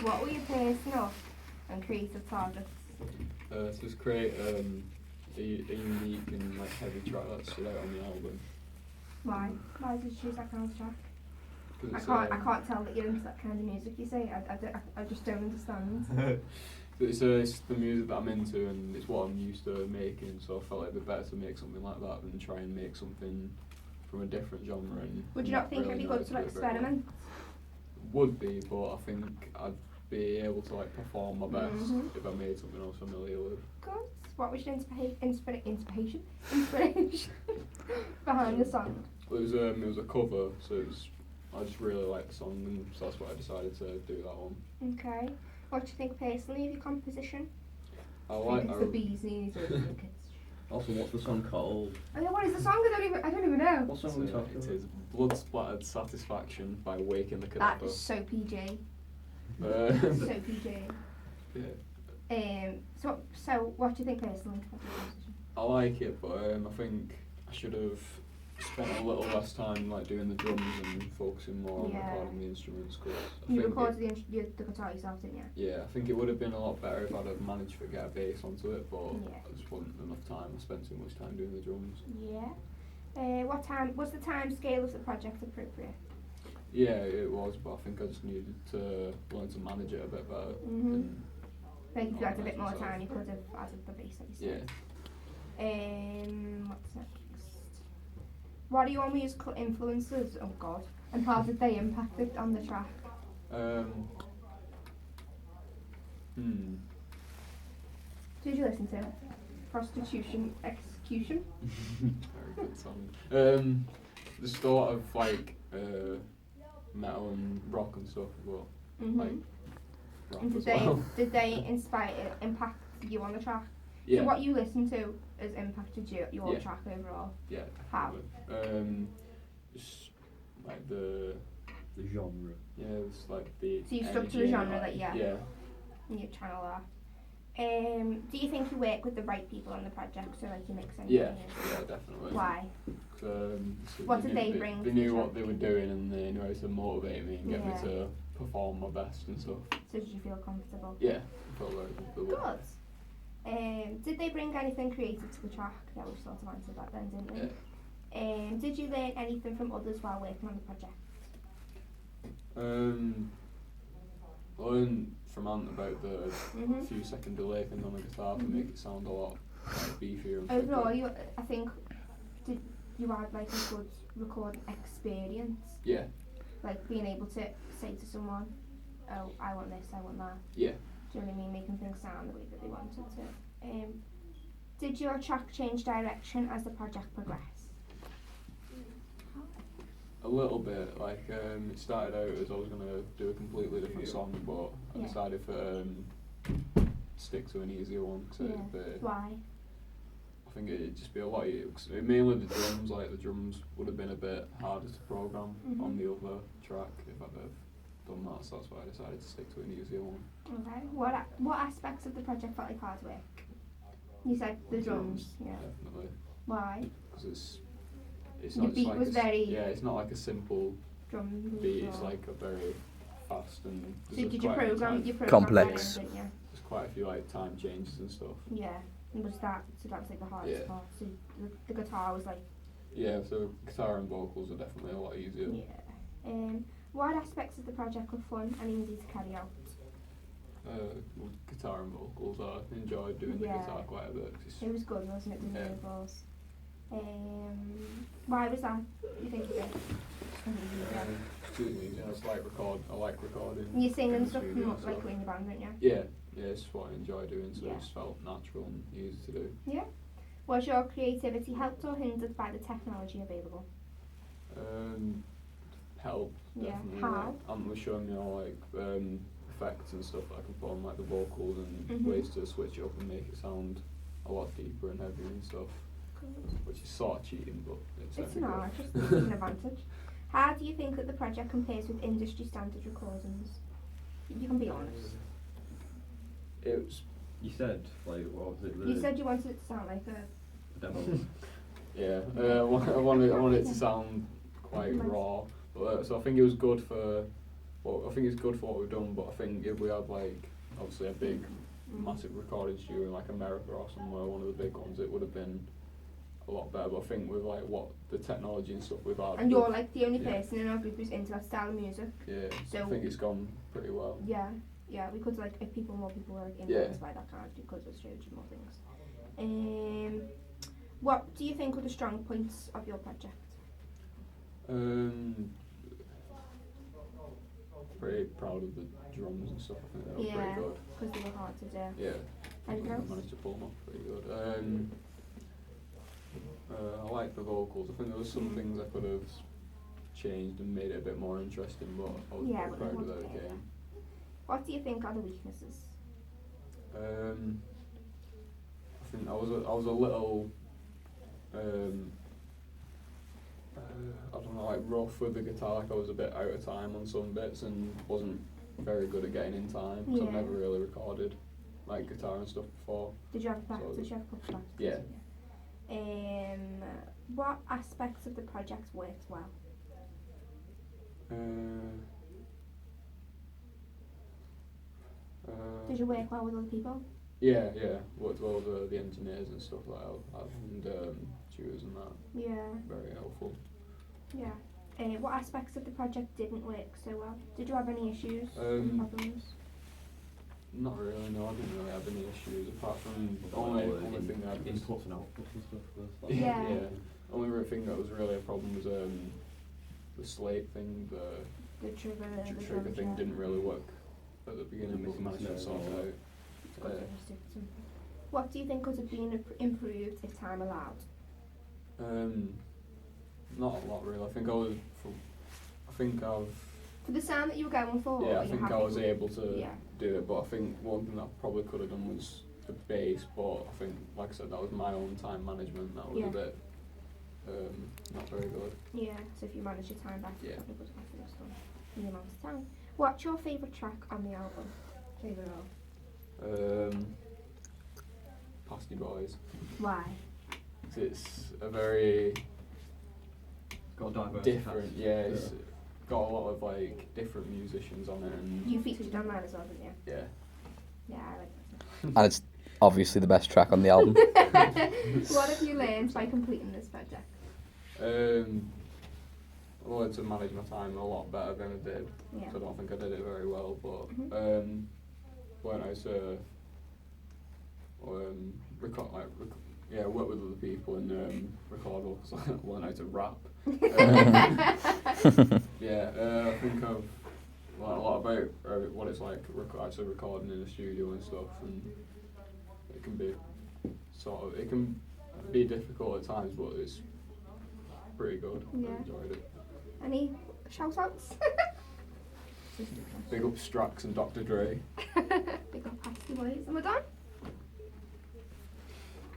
What were your personal and creative targets? To just create a unique and like heavy track that stood out on the album. Why? Why did you choose that kind of track? 'Cause I it's, can't tell that you're into that kind of music. You say I just don't understand. it's the music that I'm into and it's what I'm used to making, so I felt like it'd be better to make something like that than try and make something from a different genre. And Would you not think it'd be good to experiment? Would be, but I think I'd be able to like perform my best if I made something I was familiar with. Good. What was your inspiration behind the song? It was a cover, so I just really liked the song, and so that's why I decided to do that one. Okay. What do you think personally of your composition? I like. It's the bee's knees or the Also, what's the song called? Oh yeah, what is the song? I don't even know. What song are we talking It about? is Blood Splattered Satisfaction by Waking the That Cadaver. is so PG. So PG. Yeah. So what do you think personally of your composition? I like it, but I think I should have spent a little less time like doing the drums and focusing more on Yeah. recording the instruments. Cause I You think recorded the guitar yourself, didn't you? yeah, I think it would have been a lot better if I'd have managed to get a bass onto it, but Yeah. I just wasn't enough time. I spent too much time doing the drums. Yeah. Was the time scale of the project appropriate? Yeah, it was, but I think I just needed to learn to manage it a bit better. Mhm. and Like if you had a bit more organise time, you myself. could have added the bass, like you Yeah. said. What's next? What are your musical influences? Oh God. And how did they impact it on the track? Hmm. Who did you listen to? Prostitution Execution? Very good song. The start of like metal and rock and stuff, but like rap And as well. did they impact you on the track? Yeah. So what you listen to has impacted your Yeah. track overall. Yeah. How? Just like the genre. it's like the. So you stuck to the energy, genre like, that Yeah. you channel that. Do you think you work with the right people on the project, so like you mix and Yeah. Yeah, definitely. Why? So What did they knew- bring They to knew the what track? they were doing, and they knew how to motivate me and get me Yeah. to perform my best and stuff. So did you feel comfortable? Yeah, I felt very comfortable. Good. Did they bring anything creative to the track? Yeah, we've sort of answered that then, didn't we? Yeah. Did you learn anything from others while working on the project? I learned from Ant about the Mhm. few second delay thing on the guitar to make it sound a lot like beefier and Overall, thicker. I think, did you had like a good recording experience? Yeah, Like being able to say to someone, oh, I want this, I want that. yeah. Do you know what I mean? Making things sound the way that they wanted to. Did your track change direction as the project progressed? A little bit. Like it started out as I was gonna do a completely different song, but I Yeah. decided to stick to an easier one because Why? I think it'd just be a lot easier. 'Cause mainly the drums, like the drums would have been a bit harder to program on the other track if I'd have done that. So that's why I decided to stick to an easier one. Okay. What aspects of the project felt like hard work? You said the drums. Yeah. Definitely, Why? because it's The not just beat like was very- yeah, it's not like a simple Drum. beat. It's like a very fast and So there's did you quite a few program? time- You programmed Complex. that in, didn't you? There's quite a few like time changes and stuff. Yeah. And was that so? That was like the hardest Yeah. part. So the guitar was like. Yeah, so guitar and vocals are definitely a lot easier. Yeah. What aspects of the project were fun and easy to carry out? Well, guitar and vocals, I enjoyed doing the Yeah. guitar quite a bit. 'Cause it's- It was good, wasn't it? The Yeah. vocals. Why was that? You think of it? Excuse me, I just like I like recording. And you sing in and the stuff studio, like so- in your band, don't you? Yeah, it's what I enjoy doing, so Yeah. it just felt natural and easy to do. Yeah. Was your creativity helped or hindered by the technology available? Help, Yeah, definitely. how? Ant was showing me all like effects and stuff that I can put on like the vocals and Mhm. ways to switch it up and make it sound a lot deeper and heavier and stuff, which is sort of cheating, but it's only not, good. just an advantage. How do you think that the project compares with industry standard recordings? You can be honest. It was, You said, like, what was it? You said you wanted it to sound like a. demo. yeah. I wanted it to sound quite Nice. raw, but so I think it was good for But I think it's good for what we've done. But I think if we had like obviously a big, massive recording studio in like America or somewhere, one of the big ones, it would have been a lot better. But I think with like what the technology and stuff we've had, And you're like the only yeah. person in our group who's into that style of music. yeah, So- I think it's gone pretty well. Yeah, we could like if more people were like influenced by that kind of, because it shows you more things. What do you think are the strong points of your project? Pretty proud of the drums and stuff. I think they were Yeah. pretty good. Because they were hard to do. Yeah, Anything I else? managed to pull them off pretty good. I like the vocals. I think there was some things I could have changed and made it a bit more interesting, but I was Yeah, pretty but proud it of that wasn't it, game. What do you think are the weaknesses? I think I was a little I don't know, like rough with the guitar. Like I was a bit out of time on some bits and wasn't very good at getting in time. So Yeah. I've never really recorded like guitar and stuff before. Did you have practice? So- Did you have proper practice? Yeah. What aspects of the project worked well? Did you work well with other people? Yeah, worked well with the engineers and stuff like that, and tutors and that. Yeah. Very helpful. Yeah. What aspects of the project didn't work so well? Did you have any issues? Problems? Not really. No, I didn't really have any issues apart from the only thing I had was inputs and outputs and stuff. Was Yeah. Only real thing that was really a problem was the slate thing. The trigger, The the trigger drum thing track. didn't really work at the beginning, but we managed to sort it out. It's good that you stick to something. What do you think could have been improved if time allowed? Not a lot really. I think I've For the sound that you were going for? yeah, or I you're think happy I was with- able to Yeah. do it, but I think one thing that I probably could have done was the bass, but I think, like I said, that was my own time management. That was Yeah. a bit not very good. Yeah, so if you manage your time better, Yeah. probably would have got this done in the amount of time. What's your favourite track on the album? Favourite of? Pasty Boys. Why? 'Cause it's a very got diverse different. cast. Yeah, it's got a lot of like different musicians on it, and You featured on that as well, didn't you? yeah. Yeah, I like that. And it's obviously the best track on the album. What have you learned by completing this project? I learned to manage my time a lot better than I did. Yeah. So I don't think I did it very well, but Mhm. learned how to work with other people and record all. So I learned how to rap. I think I've learned a lot about what it's like actually recording in a studio and stuff, and it can be difficult at times, but it's pretty good. Yeah. I enjoyed it. Any shout outs? Big up Strax and Dr. Dre. Big up Pasty Boys. Am I done?